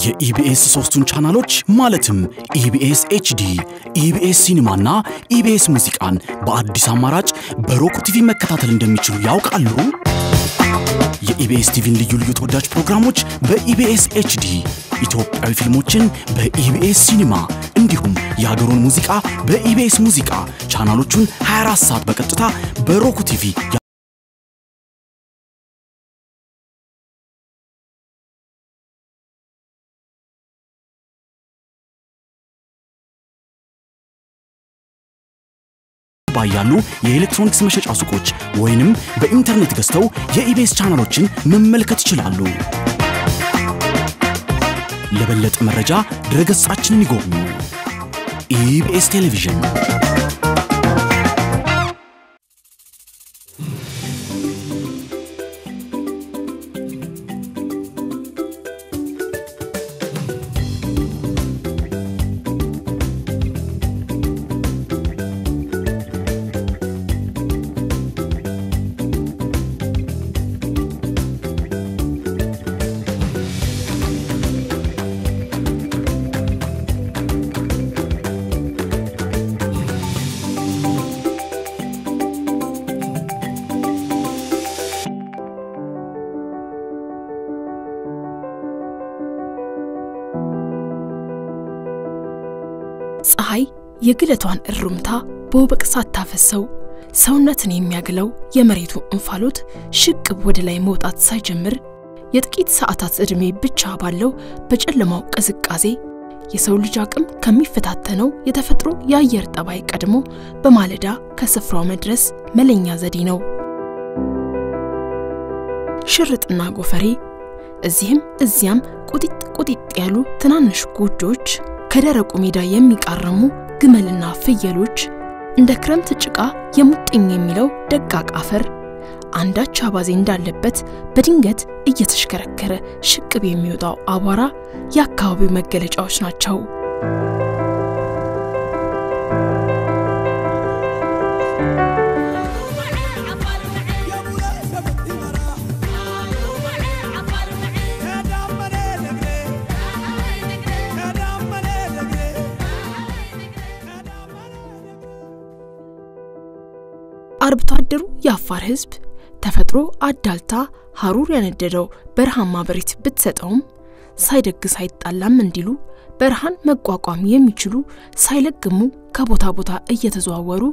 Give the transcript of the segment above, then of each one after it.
የኢቢኤስ ሶስቱን ቻናሎች ማለትም ኢቢኤስ ኤችዲ፣ ኢቢኤስ ሲኒማና ኢቢኤስ ሙዚቃን በአዲስ አማራጭ በሮክ ቲቪ መከታተል እንደሚችሉ ያውቃሉ? የኢቢኤስ ቲቪን ልዩ ልዩ ተወዳጅ ፕሮግራሞች በኢቢኤስ ኤችዲ፣ ኢትዮጵያዊ ፊልሞችን በኢቢኤስ ሲኒማ እንዲሁም የሀገሩን ሙዚቃ በኢቢኤስ ሙዚቃ ቻናሎቹን 24 ሰዓት በቀጥታ በሮክ ቲቪ ባያሉ የኤሌክትሮኒክስ መሸጫ ሱቆች ወይንም በኢንተርኔት ገዝተው የኢቢኤስ ቻናሎችን መመልከት ይችላሉ። ለበለጠ መረጃ ድረገጻችንን ይጎብኙ። ኢቢኤስ ቴሌቪዥን ፀሐይ የግለቷን እሩምታ በወበቅሳት ታፈሰው ሰውነትን የሚያግለው የመሬቱ እንፋሎት ሽቅብ ወደ ላይ መውጣት ሳይጀምር የጥቂት ሰዓታት እድሜ ብቻ ባለው በጨለማው ቅዝቃዜ የሰው ልጅ አቅም ከሚፈታተነው የተፈጥሮ የአየር ጠባይ ቀድሞ በማለዳ ከስፍራው መድረስ መለኛ ዘዴ ነው። ሽርጥና ጎፈሬ እዚህም እዚያም ቁጢጥ ያሉ ትናንሽ ጎጆች ከደረቁ ሜዳ የሚቃረሙ ግመልና ፍየሎች እንደ ክረምት ጭቃ የሙጥኝ የሚለው ደቃቅ አፈር አንዳች አባዜ እንዳለበት በድንገት እየተሽከረከረ ሽቅብ የሚወጣው አቧራ የአካባቢው መገለጫዎች ናቸው። አርብቶ አደሩ የአፋር ህዝብ ተፈጥሮ አዳልታ ሐሩር ያነደደው በረሃማ በሬት ብትሰጠውም ሳይደግስ አይጣላም እንዲሉ በረሃን መቋቋም የሚችሉ ሳይለግሙ ከቦታ ቦታ እየተዘዋወሩ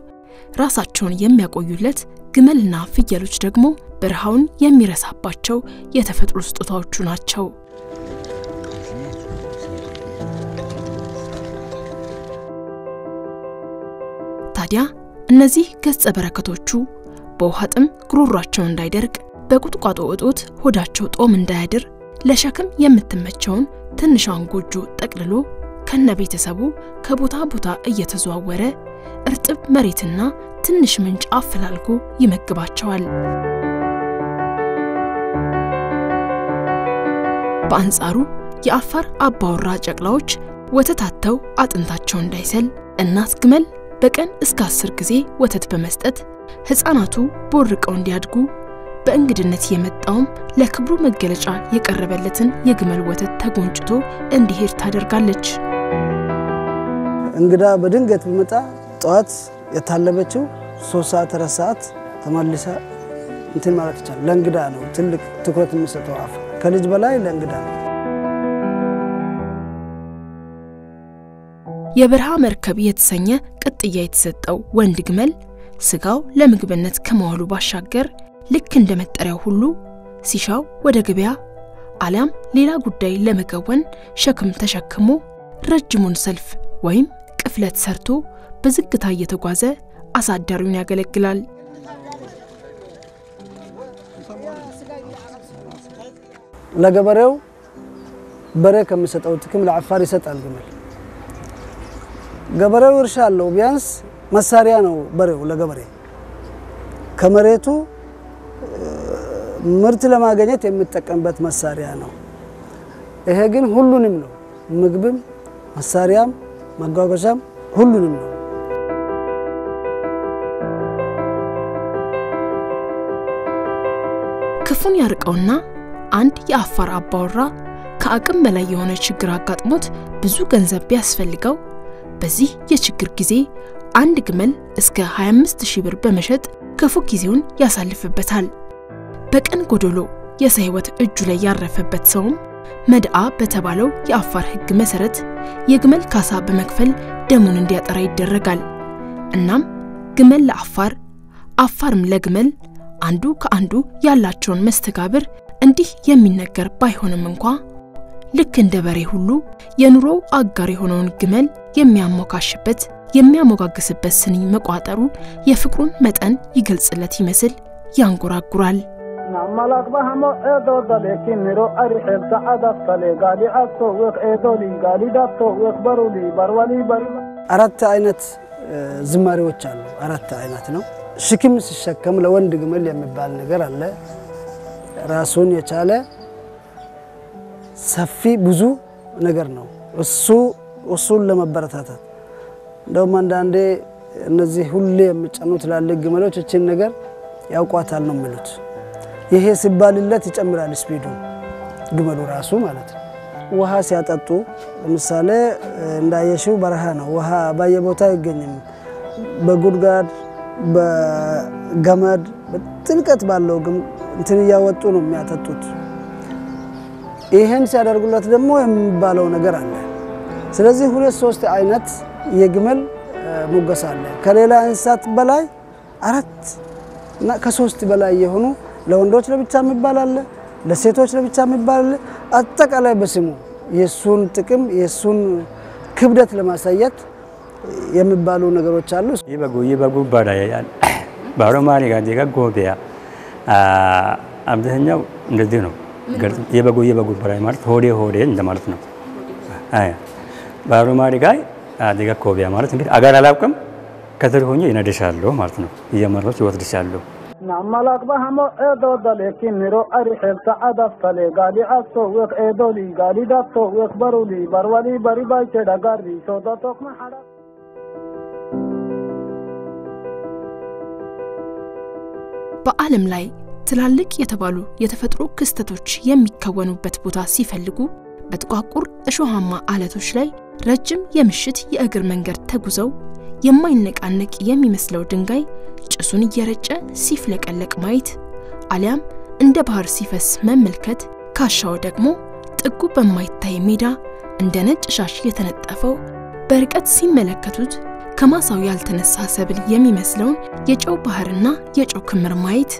ራሳቸውን የሚያቆዩለት ግመልና ፍየሎች ደግሞ በረሃውን የሚረሳባቸው የተፈጥሮ ስጦታዎቹ ናቸው። ታዲያ እነዚህ ገጸ በረከቶቹ በውሃጥም ጉሮሯቸው እንዳይደርቅ በቁጥቋጦ እጦት ሆዳቸው ጦም እንዳያድር ለሸክም የምትመቸውን ትንሿን ጎጆ ጠቅልሎ ከነቤተሰቡ ከቦታ ቦታ እየተዘዋወረ እርጥብ መሬትና ትንሽ ምንጭ አፈላልጎ ይመግባቸዋል። በአንጻሩ የአፋር አባወራ ጨቅላዎች ወተታተው አጥንታቸው እንዳይሰል እናት ግመል በቀን እስከ 10 ጊዜ ወተት በመስጠት ህፃናቱ ቦርቀው እንዲያድጉ በእንግድነት የመጣውም ለክብሩ መገለጫ የቀረበለትን የግመል ወተት ተጎንጭቶ እንዲሄድ ታደርጋለች። እንግዳ በድንገት ቢመጣ ጧት የታለበችው 3 ሰዓት 4 ሰዓት ተመልሳ እንትን ማለት ይችላል። ለእንግዳ ነው ትልቅ ትኩረት የሚሰጠው አፍ ከልጅ በላይ ለእንግዳ ነው። የበረሃ መርከብ የተሰኘ ቅጥያ የተሰጠው ወንድ ግመል ስጋው ለምግብነት ከመዋሉ ባሻገር ልክ እንደ መጠሪያው ሁሉ ሲሻው ወደ ገበያ አለም ሌላ ጉዳይ ለመገወን ሸክም ተሸክሞ ረጅሙን ሰልፍ ወይም ቅፍለት ሰርቶ በዝግታ እየተጓዘ አሳዳሪውን ያገለግላል። ለገበሬው በሬ ከሚሰጠው ጥቅም ለአፋር ይሰጣል ግመል። ገበሬው እርሻ አለው ቢያንስ መሳሪያ ነው በሬው ለገበሬ ከመሬቱ ምርት ለማግኘት የሚጠቀምበት መሳሪያ ነው። ይሄ ግን ሁሉንም ነው ምግብም መሳሪያም መጓጓዣም ሁሉንም ነው። ክፉን ያርቀውና አንድ የአፋር አባወራ ከአቅም በላይ የሆነ ችግር አጋጥሞት ብዙ ገንዘብ ቢያስፈልገው በዚህ የችግር ጊዜ አንድ ግመል እስከ 25000 ብር በመሸጥ ክፉ ጊዜውን ያሳልፍበታል። በቀን ጎዶሎ የሰህይወት እጁ ላይ ያረፈበት ሰውም መድአ በተባለው የአፋር ህግ መሰረት የግመል ካሳ በመክፈል ደሙን እንዲያጠራ ይደረጋል። እናም ግመል ለአፋር አፋርም ለግመል አንዱ ከአንዱ ያላቸውን መስተጋብር እንዲህ የሚነገር ባይሆንም እንኳን ልክ እንደ በሬ ሁሉ የኑሮ አጋር የሆነውን ግመል የሚያሞካሽበት የሚያሞጋግስበት ስንኝ መቋጠሩ የፍቅሩን መጠን ይገልጽለት ይመስል ያንጎራጉራል። ናማላክ ባሃሞ ኤዶ ደለኪንሮ አሪሄብ ተዓዳፍ ተለጋሊ አቶ ወክ ኤዶሊ ጋሊ ዳቶ ወክ በሩሊ በርዋሊ በሪ አራት አይነት ዝማሬዎች አሉ። አራት አይነት ነው። ሽክም ሲሸከም ለወንድ ግመል የሚባል ነገር አለ። ራሱን የቻለ ሰፊ ብዙ ነገር ነው። እሱን ለመበረታታት እንደውም አንዳንዴ እነዚህ ሁሌ የሚጨኑት ላለ ግመሎች እቺን ነገር ያውቋታል ነው የሚሉት። ይሄ ሲባልለት ይጨምራል ስፒዱ ግመሉ ራሱ ማለት ነው። ውሃ ሲያጠጡ ለምሳሌ እንዳየሽው በረሃ ነው። ውሃ በየቦታው አይገኝም። በጉድጓድ በገመድ በጥልቀት ባለው እንትን ያወጡ ነው የሚያጠጡት። ይሄን ሲያደርጉለት ደግሞ የሚባለው ነገር አለ። ስለዚህ 2-3 አይነት የግመል ሙገሳ አለ። ከሌላ እንስሳት በላይ 4 እና ከ3 በላይ የሆኑ ለወንዶች ለብቻ የሚባል አለ፣ ለሴቶች ለብቻ የሚባል አለ። አጠቃላይ በስሙ የሱን ጥቅም የሱን ክብደት ለማሳየት የሚባሉ ነገሮች አሉ። ይበጉ ባዳያል ባሮማሪ ጋር ደጋጎቢያ አብዛኛው እንደዚህ ነው። የበጉ ባዳይ ማለት ሆዴ እንደማለት ነው። ባሮማሪ ጋር ደጋጎቢያ ማለት እንግዲህ አጋር አላውቅም ከትር ሆኜ ይነደሻለሁ ማለት ነው። እየመረች ይወስድሻለሁ። ናማላክ ባሃሞ ኤዶ ደለኪንሮ አሪሄብ ተዓዳፍ ተለጋሊ አቶ ወክ ኤዶሊ ጋሊ ዳቶ ወክ በሩሊ በርዋሊ በሪ ባይቼ ዳጋሪ ሶዳቶክ ማሐራ በዓለም ላይ ትላልቅ የተባሉ የተፈጥሮ ክስተቶች የሚከወኑበት ቦታ ሲፈልጉ በጥቋቁር እሾሃማ አለቶች ላይ ረጅም የምሽት የእግር መንገድ ተጉዘው የማይነቃነቅ የሚመስለው ድንጋይ ጭሱን እየረጨ ሲፍለቀለቅ ማየት አሊያም እንደ ባህር ሲፈስ መመልከት ካሻው ደግሞ ጥጉ በማይታይ ሜዳ እንደ ነጭ ሻሽ የተነጠፈው በርቀት ሲመለከቱት ከማሳው ያልተነሳ ሰብል የሚመስለውን የጨው ባህርና የጨው ክምር ማየት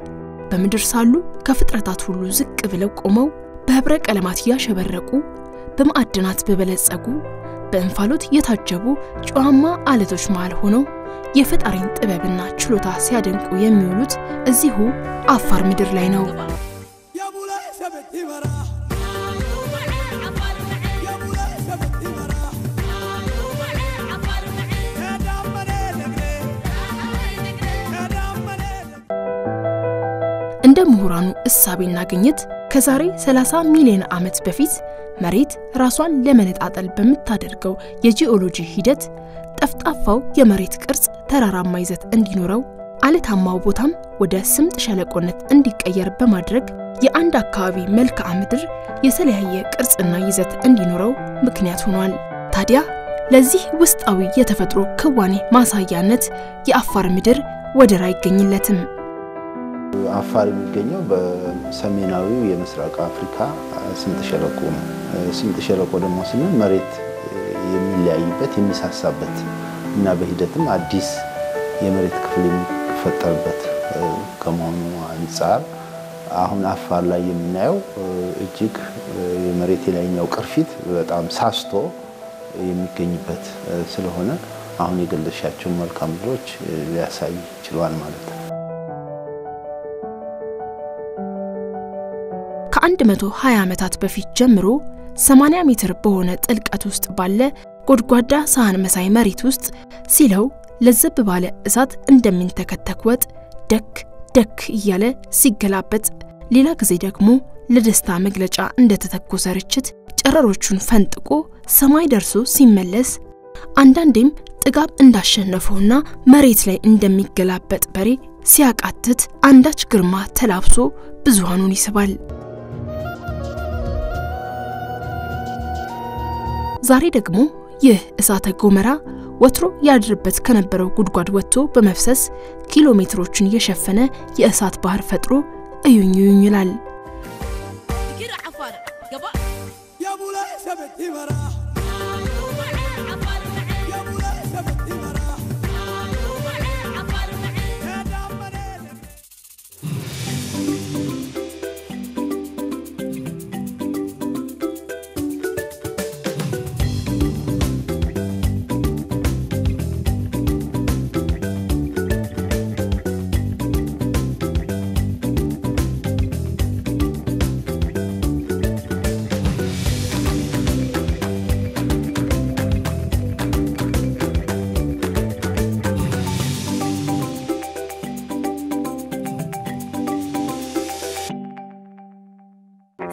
በምድር ሳሉ ከፍጥረታት ሁሉ ዝቅ ብለው ቆመው በህብረ ቀለማት ያሸበረቁ በማዕድናት በበለጸጉ በእንፋሎት የታጀቡ ጨዋማ አለቶች መሃል ሆነው የፈጣሪን ጥበብና ችሎታ ሲያደንቁ የሚውሉት እዚሁ አፋር ምድር ላይ ነው። እንደ ምሁራኑ እሳቤና ግኝት ከዛሬ 30 ሚሊዮን ዓመት በፊት መሬት ራሷን ለመነጣጠል በመታደርገው የጂኦሎጂ ሂደት ጠፍጣፋው የመሬት ቅርጽ ተራራማ ይዘት እንዲኖረው አለታማው ቦታም ወደ ስምጥ ሸለቆነት እንዲቀየር በማድረግ የአንድ አካባቢ መልክዓ ምድር የተለያየ ቅርጽና ይዘት እንዲኖረው ምክንያት ሆኗል። ታዲያ ለዚህ ውስጣዊ የተፈጥሮ ክዋኔ ማሳያነት የአፋር ምድር ወደር አይገኝለትም። አፋር የሚገኘው በሰሜናዊው የምስራቅ አፍሪካ ስምጥ ሸለቆ ነው። ስምጥ ሸለቆ ደግሞ ስንል መሬት የሚለያይበት የሚሳሳበት እና በሂደትም አዲስ የመሬት ክፍል የሚፈጠርበት ከመሆኑ አንፃር አሁን አፋር ላይ የምናየው እጅግ የመሬት የላይኛው ቅርፊት በጣም ሳስቶ የሚገኝበት ስለሆነ አሁን የገለሻቸው መልክዓ ምድሮች ሊያሳይ ይችላል ማለት ነው። ከ120 ዓመታት በፊት ጀምሮ 80 ሜትር በሆነ ጥልቀት ውስጥ ባለ ጎድጓዳ ሳህን መሳይ መሬት ውስጥ ሲለው ለዘብ ባለ እሳት እንደሚንተከተክ ወጥ ደክ እያለ ሲገላበጥ ሌላ ጊዜ ደግሞ ለደስታ መግለጫ እንደተተኮሰ ርችት ጨረሮቹን ፈንጥቆ ሰማይ ደርሶ ሲመለስ አንዳንዴም ጥጋብ እንዳሸነፈውና መሬት ላይ እንደሚገላበጥ በሬ ሲያቃትት አንዳች ግርማ ተላብሶ ብዙሃኑን ይስባል። ዛሬ ደግሞ ይህ እሳተ ገሞራ ወትሮ ያድርበት ከነበረው ጉድጓድ ወጥቶ በመፍሰስ ኪሎሜትሮችን የሸፈነ የእሳት ባህር ፈጥሮ እዩኝ ይላል።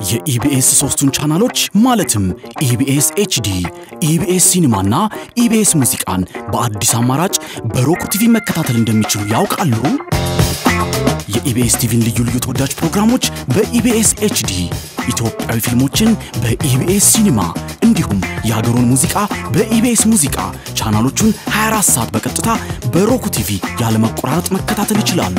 የኢቢኤስ ሶስቱን ቻናሎች ማለትም ኢቢኤስ ኤችዲ፣ ኢቢኤስ ሲኒማና ኢቢኤስ ሙዚቃን በአዲስ አማራጭ በሮክ ቲቪ መከታተል እንደሚችሉ ያውቃሉ? የኢቢኤስ ቲቪን ልዩ ልዩ ተወዳጅ ፕሮግራሞች በኢቢኤስ ኤችዲ፣ ኢትዮጵያዊ ፊልሞችን በኢቢኤስ ሲኒማ እንዲሁም የሀገሩን ሙዚቃ በኢቢኤስ ሙዚቃ ቻናሎቹን 24 ሰዓት በቀጥታ በሮክ ቲቪ ያለመቆራረጥ መከታተል ይችላሉ።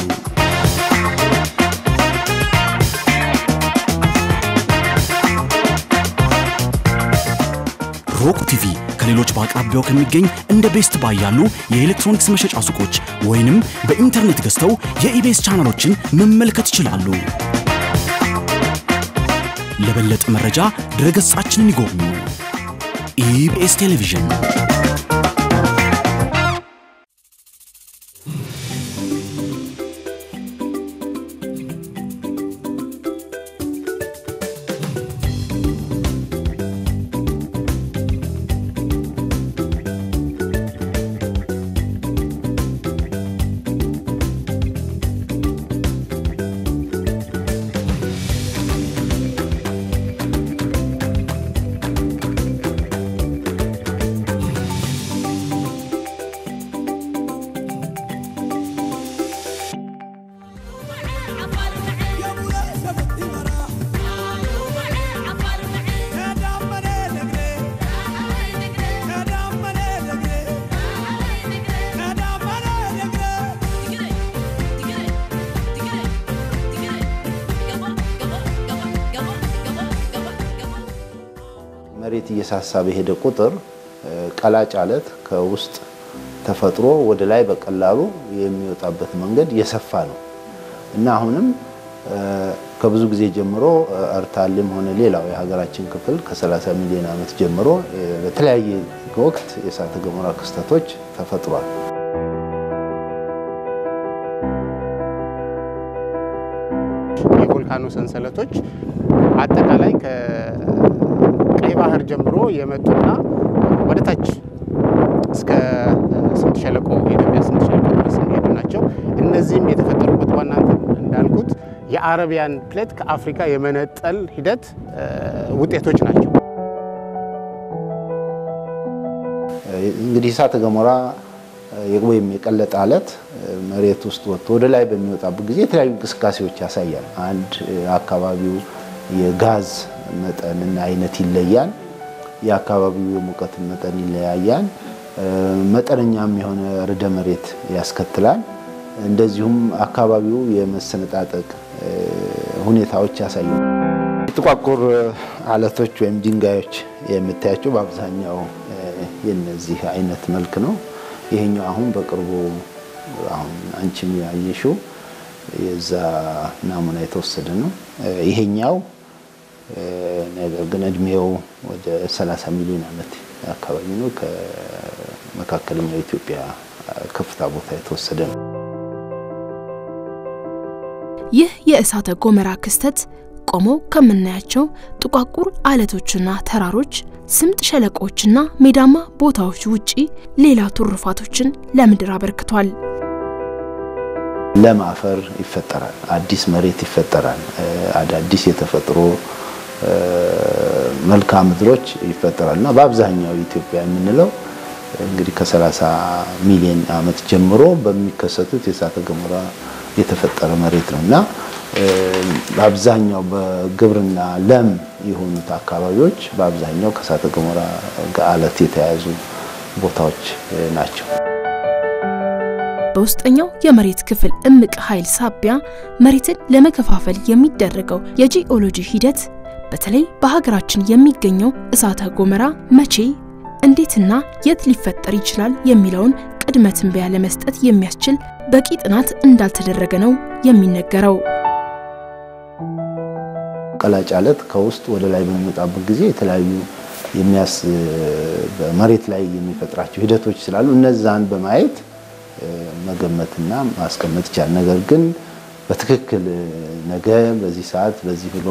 ሮክ ቲቪ ከሌሎች በአቅራቢያው ከሚገኝ እንደ ቤስት ባይ ያሉ የኤሌክትሮኒክስ መሸጫ ሱቆች ወይንም በኢንተርኔት ገዝተው የኢቢኤስ ቻናሎችን መመልከት ይችላሉ። ለበለጠ መረጃ ድረገጻችንን ይጎብኙ። ኢቢኤስ ቴሌቪዥን መሬት እየሳሳበ ሄደ ቁጥር ቀላጭ አለት ከውስጥ ተፈጥሮ ወደ ላይ በቀላሉ የሚወጣበት መንገድ የሰፋ ነው እና አሁንም ከብዙ ጊዜ ጀምሮ አርታልም ሆነ ሌላው የሀገራችን ክፍል ከ30 ሚሊዮን ዓመት ጀምሮ በተለያየ ወቅት የእሳተ ገሞራ ክስተቶች ተፈጥሯል። የቮልካኖ ሰንሰለቶች አጠቃላይ ከቀይ ባህር ጀምሮ የመጡና ወደ ታች እስከ ስምጥ ሸለቆ የኢትዮጵያ ስምጥ ሸለቆ ድረስ የሚሄዱ ናቸው። እነዚህም የተፈጠሩበት ዋናነት እንዳልኩት የአረቢያን ፕሌት ከአፍሪካ የመነጠል ሂደት ውጤቶች ናቸው። እንግዲህ እሳተ ገሞራ ወይም የቀለጠ አለት መሬት ውስጥ ወጥቶ ወደ ላይ በሚወጣበት ጊዜ የተለያዩ እንቅስቃሴዎች ያሳያል። አንድ አካባቢው የጋዝ መጠንና አይነት ይለያል። የአካባቢው የሙቀት መጠን ይለያያል። መጠነኛም የሆነ ርዕደ መሬት ያስከትላል። እንደዚሁም አካባቢው የመሰነጣጠቅ ሁኔታዎች ያሳያል። ጥቋቁር አለቶች ወይም ድንጋዮች የምታያቸው በአብዛኛው የነዚህ አይነት መልክ ነው። ይሄኛው አሁን በቅርቡ አሁን አንቺም ያየሽው የዛ ናሙና የተወሰደ ነው። ይሄኛው ነገር ግን እድሜው ወደ 30 ሚሊዮን ዓመት አካባቢ ነው። ከመካከለኛው ኢትዮጵያ ከፍታ ቦታ የተወሰደ ነው። ይህ የእሳተ ገሞራ ክስተት ቆሞ ከምናያቸው ጥቋቁር አለቶችና ተራሮች ስምጥ ሸለቆችና ሜዳማ ቦታዎች ውጪ ሌላ ትሩፋቶችን ለምድር አበርክቷል። ለም አፈር ይፈጠራል፣ አዲስ መሬት ይፈጠራል፣ አዳዲስ የተፈጥሮ መልክዓ ምድሮች ይፈጠራልና በአብዛኛው ኢትዮጵያ የምንለው እንግዲህ ከ30 ሚሊዮን ዓመት ጀምሮ በሚከሰቱት የእሳተ ገሞራ የተፈጠረ መሬት ነውና በአብዛኛው በግብርና ለም የሆኑት አካባቢዎች በአብዛኛው ከእሳተ ገሞራ አለት የተያዙ ቦታዎች ናቸው። በውስጠኛው የመሬት ክፍል እምቅ ኃይል ሳቢያ መሬትን ለመከፋፈል የሚደረገው የጂኦሎጂ ሂደት በተለይ በሀገራችን የሚገኘው እሳተ ገሞራ መቼ እንዴትና የት ሊፈጠር ይችላል የሚለውን ቅድመ ትንበያ ለመስጠት የሚያስችል በቂ ጥናት እንዳልተደረገ ነው የሚነገረው። ቀላጭ አለት ከውስጥ ወደ ላይ በሚወጣበት ጊዜ የተለያዩ በመሬት ላይ የሚፈጥራቸው ሂደቶች ስላሉ እነዛን በማየት መገመትና ማስቀመጥ ይቻላል። ነገር ግን በትክክል ነገ በዚህ ሰዓት በዚህ ብሎ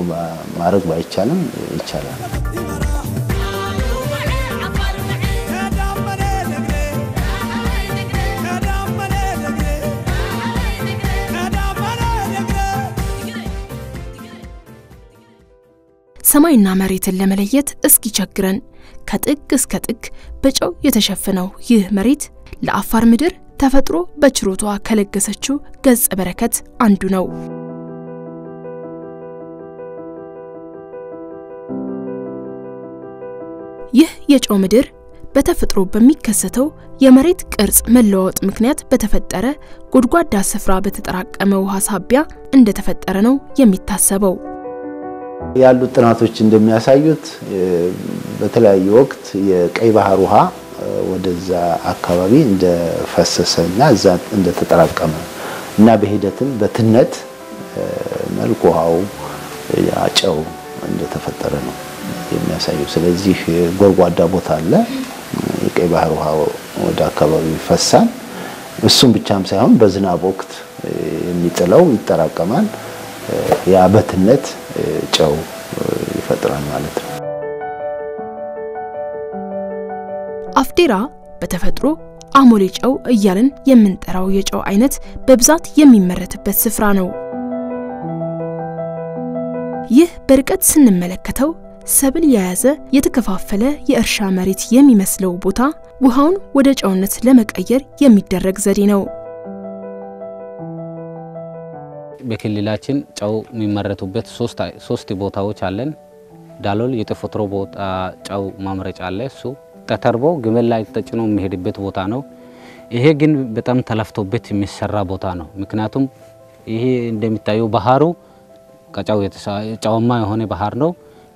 ማድረግ ባይቻልም ይቻላል። ሰማይና መሬትን ለመለየት እስኪቸግረን ከጥግ እስከ ጥግ በጨው የተሸፈነው ይህ መሬት ለአፋር ምድር ተፈጥሮ በችሮቷ ከለገሰችው ገጸ በረከት አንዱ ነው። ይህ የጨው ምድር በተፈጥሮ በሚከሰተው የመሬት ቅርጽ መለዋወጥ ምክንያት በተፈጠረ ጎድጓዳ ስፍራ በተጠራቀመ ውሃ ሳቢያ እንደተፈጠረ ነው የሚታሰበው። ያሉት ጥናቶች እንደሚያሳዩት በተለያየ ወቅት የቀይ ባህር ውሃ ወደዛ አካባቢ እንደፈሰሰና እዛ እንደተጠራቀመ እና በሂደትም በትነት መልኩ ውሃው ያጨው እንደተፈጠረ ነው የሚያሳየው። ስለዚህ ጎድጓዳ ቦታ አለ፣ የቀይ ባህር ውሃ ወደ አካባቢው ይፈሳል። እሱም ብቻም ሳይሆን በዝናብ ወቅት የሚጥለው ይጠራቀማል። ያ በትነት ጨው ይፈጥራል ማለት ነው። አፍዴራ በተፈጥሮ አሞሌ ጨው እያልን የምንጠራው የጨው አይነት በብዛት የሚመረትበት ስፍራ ነው። ይህ በርቀት ስንመለከተው ሰብል የያዘ የተከፋፈለ የእርሻ መሬት የሚመስለው ቦታ ውሃውን ወደ ጨውነት ለመቀየር የሚደረግ ዘዴ ነው። በክልላችን ጨው የሚመረቱበት ሶስት ቦታዎች አለን። ዳሎል የተፈጥሮ ቦታ ጨው ማምረጫ አለ። እሱ ተተርቦ ግመል ላይ ተጭኖ የሚሄድበት ቦታ ነው። ይሄ ግን በጣም ተለፍቶበት የሚሰራ ቦታ ነው። ምክንያቱም ይሄ እንደሚታየው ባህሩ ከጨው ጨዋማ የሆነ ባህር ነው።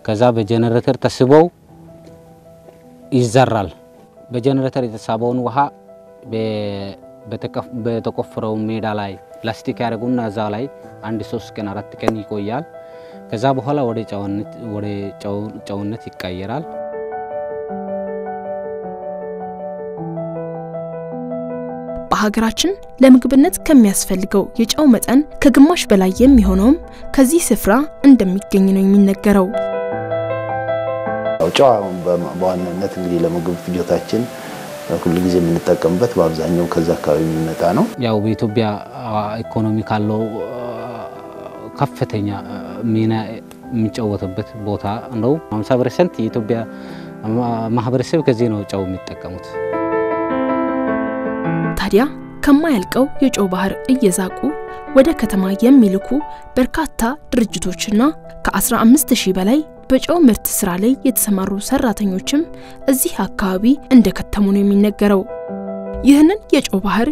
ከዛ በጀነሬተር ተስበው ይዘራል። በጀነሬተር የተሳበውን ውሃ በተቆፈረው ሜዳ ላይ ፕላስቲክ ያደርጉና እዛ ላይ 1-3 ቀን 4 ቀን ይቆያል። ከዛ በኋላ ወደ ጨውነት ይቀየራል። በሀገራችን ለምግብነት ከሚያስፈልገው የጨው መጠን ከግማሽ በላይ የሚሆነውም ከዚህ ስፍራ እንደሚገኝ ነው የሚነገረው። ጨው በዋናነት እንግዲህ ለምግብ ፍጆታችን ሁሉ ጊዜ የምንጠቀምበት በአብዛኛው ከዛ አካባቢ የሚመጣ ነው። ያው በኢትዮጵያ ኢኮኖሚ ካለው ከፍተኛ ሚና የሚጫወተበት ቦታ ነው። 50% የኢትዮጵያ ማህበረሰብ ከዚህ ነው ጨው የሚጠቀሙት። ታዲያ ከማያልቀው የጨው ባህር እየዛቁ ወደ ከተማ የሚልኩ በርካታ ድርጅቶችና ከ15000 በላይ በጨው ምርት ስራ ላይ የተሰማሩ ሰራተኞችም እዚህ አካባቢ እንደከተሙ ነው የሚነገረው። ይህንን የጨው ባህር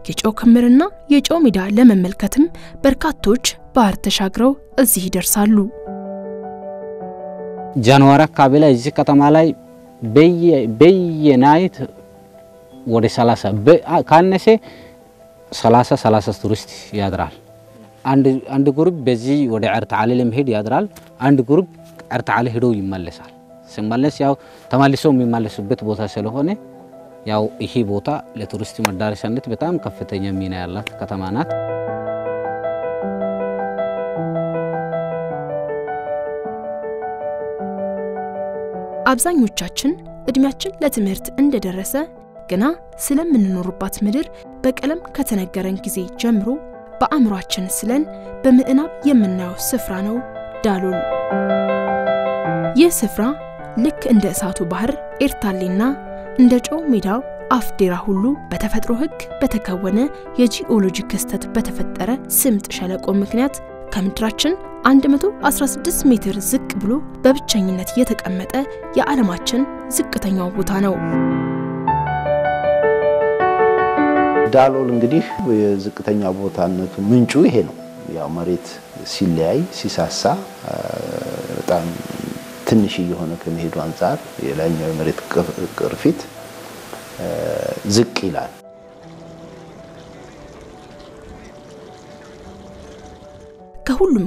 የጨው ክምርና የጨው ሜዳ ለመመልከትም በርካቶች ባህር ተሻግረው እዚህ ይደርሳሉ። ጃንዋሪ አካባቢ ላይ እዚህ ከተማ ላይ በየናይት ወደ 30 ካነሰ 30 ቱሪስት ያድራል። አንድ ግሩፕ በዚህ ወደ አርታዓሊ ለመሄድ ያድራል። አንድ ግሩፕ አርታዓሊ ሄዶ ይመለሳል። ሲመለስ ያው ተመልሰው የሚመለሱበት ቦታ ስለሆነ ያው ይሄ ቦታ ለቱሪስት መዳረሻነት በጣም ከፍተኛ ሚና ያላት ከተማ ናት። አብዛኞቻችን እድሜያችን ለትምህርት እንደደረሰ ገና ስለምንኖርባት ምድር በቀለም ከተነገረን ጊዜ ጀምሮ በአእምሯችን ስለን በምዕናብ የምናየው ስፍራ ነው ዳሎል። ይህ ስፍራ ልክ እንደ እሳቱ ባህር ኤርታሌና እንደ ጨው ሜዳው አፍዴራ ሁሉ በተፈጥሮ ህግ በተከወነ የጂኦሎጂ ክስተት በተፈጠረ ስምጥ ሸለቆ ምክንያት ከምድራችን 116 ሜትር ዝቅ ብሎ በብቸኝነት የተቀመጠ የዓለማችን ዝቅተኛው ቦታ ነው። ዳሎል እንግዲህ የዝቅተኛ ቦታነቱ ምንጩ ይሄ ነው። ያው መሬት ሲለያይ ሲሳሳ በጣም ትንሽ የሆነ ከመሄዱ አንፃር የላይኛው የመሬት ቅርፊት ዝቅ ይላል።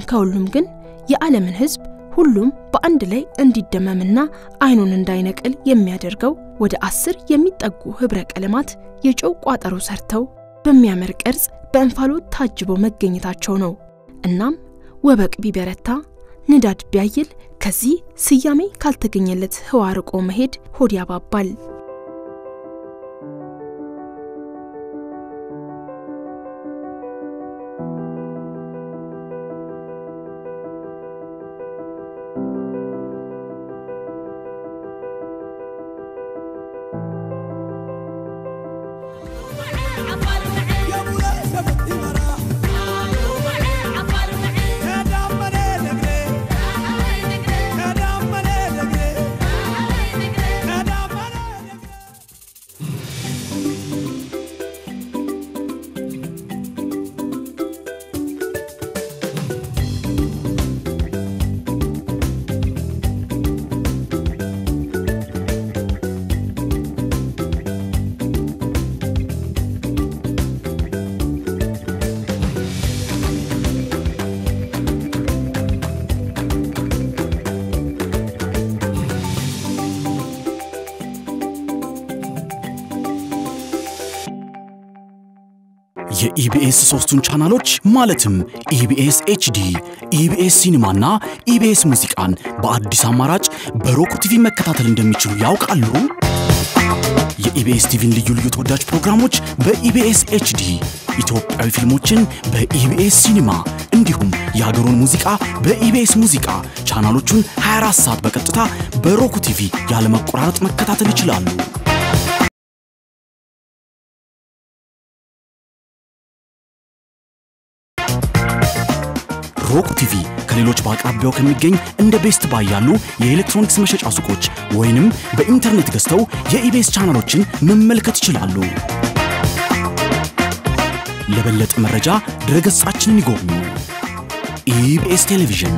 ከሁሉም ግን የዓለምን ህዝብ ሁሉም በአንድ ላይ እንዲደመምና አይኑን እንዳይነቅል የሚያደርገው ወደ 10 የሚጠጉ ህብረ ቀለማት የጨው ቋጠሮ ሰርተው በሚያምር ቅርጽ በእንፋሎት ታጅበው መገኘታቸው ነው። እናም ወበቅ ቢበረታ ንዳድ ቢያይል ከዚህ ስያሜ ካልተገኘለት ህዋ ርቆ መሄድ ሆድ ያባባል። የኢቢኤስ 3ቱን ቻናሎች ማለትም ኢቢኤስ ኤችዲ፣ ኢቢኤስ ሲኒማና ኢቢኤስ ሙዚቃን በአዲስ አማራጭ በሮክ ቲቪ መከታተል እንደሚችሉ ያውቃሉ? የኢቢኤስ ቲቪን ልዩ ልዩ ተወዳጅ ፕሮግራሞች በኢቢኤስ ኤችዲ፣ ኢትዮጵያዊ ፊልሞችን በኢቢኤስ ሲኒማ እንዲሁም የሀገሩን ሙዚቃ በኢቢኤስ ሙዚቃ ቻናሎቹን 24 ሰዓት በቀጥታ በሮክ ቲቪ ያለ መቆራረጥ መከታተል ይችላሉ። ሮክ ቲቪ ከሌሎች በአቅራቢያው ከሚገኝ እንደ ቤስት ባይ ያሉ የኤሌክትሮኒክስ መሸጫ ሱቆች ወይንም በኢንተርኔት ገዝተው የኢቢኤስ ቻናሎችን መመልከት ይችላሉ። ለበለጠ መረጃ ድረገጻችንን ይጎብኙ። ኢቢኤስ ቴሌቪዥን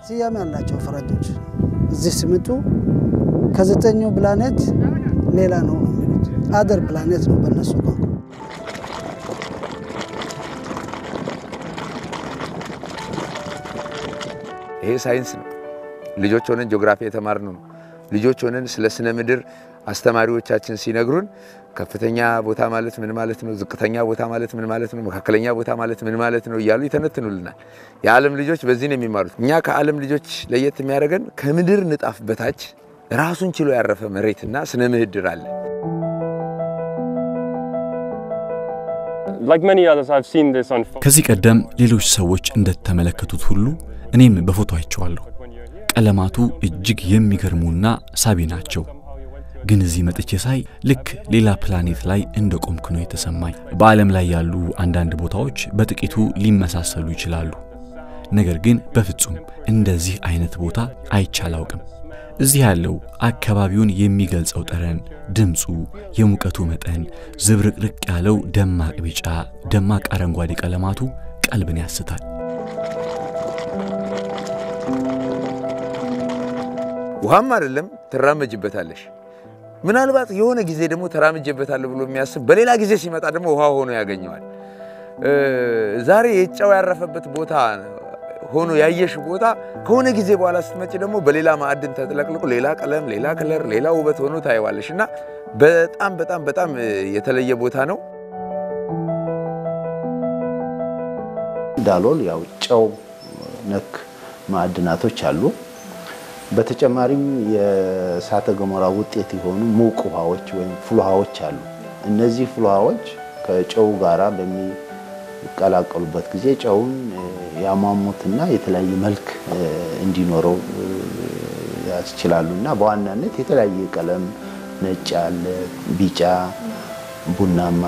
ስያሜ ያላቸው ፈረንጆች እዚህ ሲመጡ ከዘጠኙ ፕላኔት ሌላ ነው የሚሉት አደር ፕላኔት ነው በእነሱ ቋንቋ። ይሄ ሳይንስ ነው። ልጆች ሆነን ጂኦግራፊ የተማርነው ነው። ልጆች ሆነን ስለ ስነ ምድር አስተማሪዎቻችን ሲነግሩን ከፍተኛ ቦታ ማለት ምን ማለት ነው፣ ዝቅተኛ ቦታ ማለት ምን ማለት ነው፣ መካከለኛ ቦታ ማለት ምን ማለት ነው እያሉ ይተነትኑልናል። የዓለም ልጆች በዚህ ነው የሚማሩት። እኛ ከዓለም ልጆች ለየት የሚያደርገን ከምድር ንጣፍ በታች ራሱን ችሎ ያረፈ መሬትና ስነ ምህዳር አለ። ከዚህ ቀደም ሌሎች ሰዎች እንደተመለከቱት ሁሉ እኔም በፎቶ አይቼዋለሁ። ቀለማቱ እጅግ የሚገርሙና ሳቢ ናቸው። ግን እዚህ መጥቼ ሳይ ልክ ሌላ ፕላኔት ላይ እንደቆምኩ ነው የተሰማኝ። በዓለም ላይ ያሉ አንዳንድ ቦታዎች በጥቂቱ ሊመሳሰሉ ይችላሉ። ነገር ግን በፍጹም እንደዚህ አይነት ቦታ አይቻላውቅም። እዚህ ያለው አካባቢውን የሚገልጸው ጠረን፣ ድምጹ፣ የሙቀቱ መጠን፣ ዝብርቅርቅ ያለው ደማቅ ቢጫ፣ ደማቅ አረንጓዴ ቀለማቱ ቀልብን ያስታል። ውሃም አይደለም ትራመጅበታለሽ ምናልባት የሆነ ጊዜ ደግሞ ተራመጅበታል ብሎ የሚያስብ በሌላ ጊዜ ሲመጣ ደግሞ ውሃ ሆኖ ያገኘዋል ዛሬ የጨው ያረፈበት ቦታ ሆኖ ያየሽ ቦታ ከሆነ ጊዜ በኋላ ስትመጪ ደግሞ በሌላ ማዕድን ተጥለቅልቆ ሌላ ቀለም ሌላ ከለር ሌላ ውበት ሆኖ ታይዋለሽና በጣም የተለየ ቦታ ነው ዳሎል ያው ጨው ነክ ማዕድናቶች አሉ በተጨማሪም የእሳተ ገሞራ ውጤት የሆኑ ሙቅ ውሃዎች ወይም ፍሉሃዎች አሉ እነዚህ ፍሉሃዎች ከጨው ጋራ በሚቀላቀሉበት ጊዜ ጨውን ያማሙትና የተለያየ መልክ እንዲኖረው ያስችላሉና በዋናነት የተለያየ ቀለም ነጭ አለ ቢጫ ቡናማ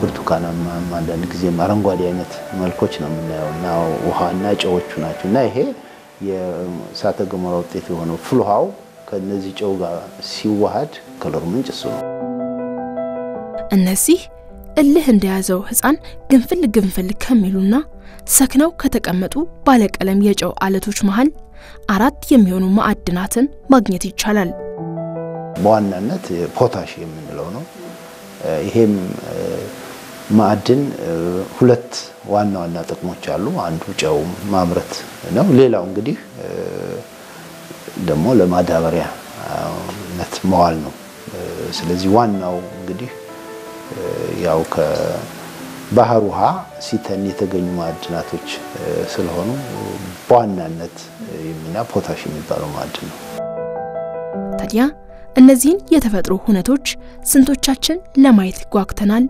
ብርቱካናማ አንዳንድ ጊዜ አረንጓዴ አይነት መልኮች ነው የምናየውና ውሃና ጨዎቹ ናቸውና ይሄ የእሳተ ገሞራ ውጤት የሆነው ፍሉሃው ከነዚህ ጨው ጋር ሲዋሃድ ከለሩ ምንጭ እሱ ነው እነዚህ እልህ እንደያዘው ህፃን ግንፍል ከሚሉና ሰክነው ከተቀመጡ ባለቀለም የጨው አለቶች መሃል 4 የሚሆኑ ማዕድናትን ማግኘት ይቻላል በዋናነት ፖታሽ የምንለው ነው ይሄም ማዕድን ሁለት ዋና ጥቅሞች አሉ አንዱ ጨው ማምረት ነው ሌላው እንግዲህ ደግሞ ለማዳበሪያነት መዋል ነው ስለዚህ ዋናው እንግዲህ ያው ከባህር ውሃ ሲተን የተገኙ ማዕድናቶች ስለሆኑ በዋናነት የሚና ፖታሽ የሚባለው ማዕድን ነው ታዲያ እነዚህን የተፈጥሮ ሁነቶች ስንቶቻችን ለማየት ጓግተናል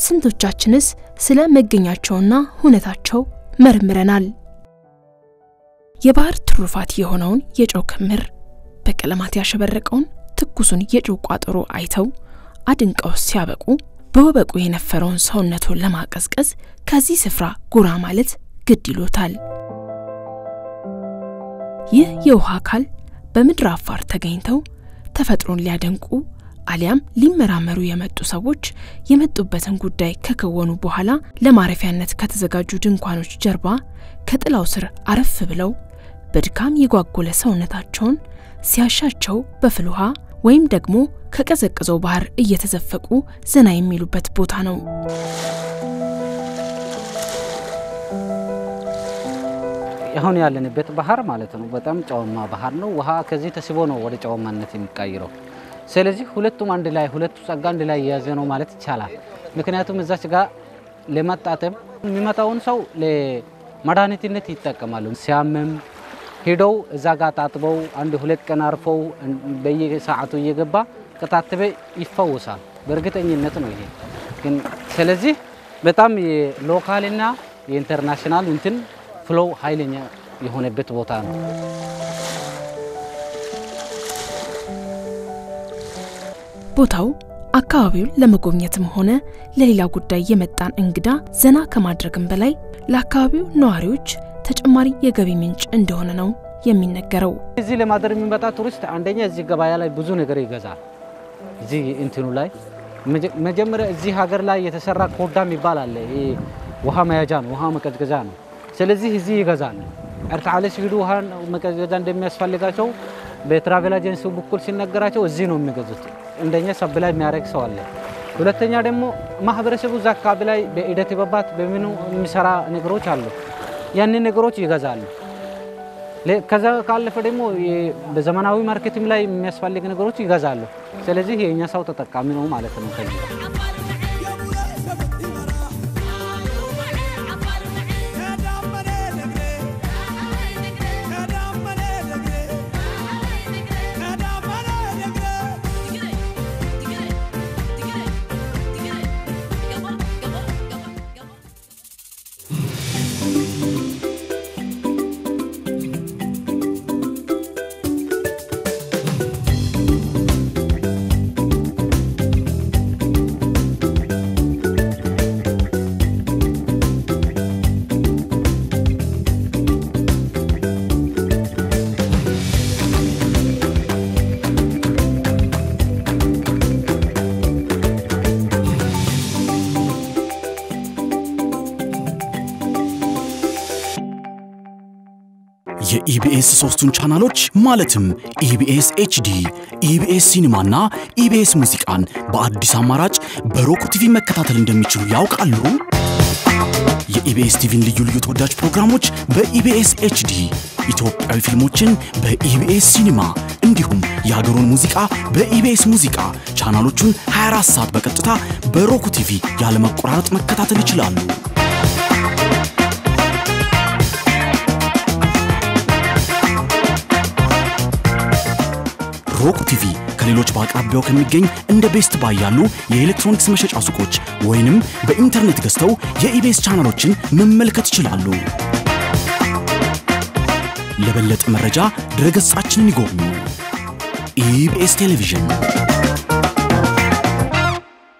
ስንቶቻችንስ ስለ መገኛቸውና ሁነታቸው መርምረናል የባህር ትሩፋት የሆነውን የጨው ክምር በቀለማት ያሸበረቀውን ትኩሱን የጨው ቋጠሮ አይተው አድንቀው ሲያበቁ በወበቁ የነፈረውን ሰውነቱን ለማቀዝቀዝ ከዚህ ስፍራ ጎራ ማለት ግድ ይሎታል ይህ የውሃ አካል በምድር አፋር ተገኝተው ተፈጥሮን ሊያደንቁ አሊያም ሊመራመሩ የመጡ ሰዎች የመጡበትን ጉዳይ ከከወኑ በኋላ ለማረፊያነት ከተዘጋጁ ድንኳኖች ጀርባ ከጥላው ስር አረፍ ብለው በድካም የጓጎለ ሰውነታቸውን ሲያሻቸው በፍልውሃ ወይም ደግሞ ከቀዘቀዘው ባህር እየተዘፈቁ ዘና የሚሉበት ቦታ ነው አሁን ያለንበት ባህር ማለት ነው በጣም ጨዋማ ባህር ነው ውሃ ከዚህ ተስቦ ነው ወደ ጨዋማነት የሚቀየረው ስለዚህ ሁለቱም አንድ ላይ ሁለቱ ጸጋ አንድ ላይ ያዘ ነው ማለት ይቻላል ምክንያቱም እዛች ጋር ለማጣጠም የሚመጣውን ሰው ለማዳኒትነት ይጠቀማሉ ሲያመም ሄደው እዛ ጋር ታጥበው አንድ ሁለት ቀን አርፈው በየሰዓቱ እየገባ ከታተበ ይፈወሳል በእርግጠኝነት ነው ይሄ ግን ስለዚህ በጣም የሎካልና የኢንተርናሽናል እንትን ፍሎው ኃይለኛ የሆነበት ቦታ ነው ቦታው አካባቢው ለመጎብኘትም ሆነ ለሌላ ጉዳይ የመጣን እንግዳ ዘና ከማድረግም በላይ ለአካባቢው ነዋሪዎች ተጨማሪ የገቢ ምንጭ እንደሆነ ነው የሚነገረው እዚህ ለማደር የሚመጣ ቱሪስት አንደኛ እዚህ ገበያ ላይ ብዙ ነገር ይገዛል እዚህ እንትኑ ላይ መጀመሪያ እዚህ ሀገር ላይ የተሰራ ኮዳም ይባላል ይሄ ውሃ መያዣ ነው ውሃ መቀዝቀዣ ነው ስለዚህ እዚህ ይገዛል አርታዓለ ሲሉ ውሃ መቀዝቀዣ እንደሚያስፈልጋቸው በትራቨል ኤጀንሲ በኩል ሲነገራቸው እዚህ ነው የሚገዙት እንደኛ ሰብላይ የሚያረግ ሰው አለ ሁለተኛ ደግሞ ማህበረሰቡ ዛካብ ላይ በኢደት በባት በሚኑ የሚሰራ ነገሮች አሉ ያንን ነገሮች ይገዛሉ ከዛ ካለፈ ደግሞ በዘመናዊ ማርኬቲንግ ላይ የሚያስፈልግ ነገሮች ይገዛሉ ስለዚህ የኛ ሰው ተጠቃሚ ነው ማለት ነው ከዚህ የኢቢኤስ 3ቱን ቻናሎች ማለትም ኢቢኤስ ኤችዲ፣ ኢቢኤስ ሲኒማና ኢቢኤስ ሙዚቃን በአዲስ አማራጭ በሮክ ቲቪ መከታተል እንደሚችሉ ያውቃሉ? የኢቢኤስ ቲቪን ልዩ ልዩ ተወዳጅ ፕሮግራሞች በኢቢኤስ ኤችዲ፣ ኢትዮጵያዊ ፊልሞችን በኢቢኤስ ሲኒማ እንዲሁም የሀገሩን ሙዚቃ በኢቢኤስ ሙዚቃ ቻናሎቹን 24 ሰዓት በቀጥታ በሮክ ቲቪ ያለ መቆራረጥ መከታተል ይችላሉ። ሮክ ቲቪ ከሌሎች በአቅራቢያው ከሚገኝ እንደ ቤስት ባይ ያሉ የኤሌክትሮኒክስ መሸጫ ሱቆች ወይንም በኢንተርኔት ገዝተው የኢቢኤስ ቻናሎችን መመልከት ይችላሉ። ለበለጠ መረጃ ድረገጻችንን ይጎብኙ። ኢቢኤስ ቴሌቪዥን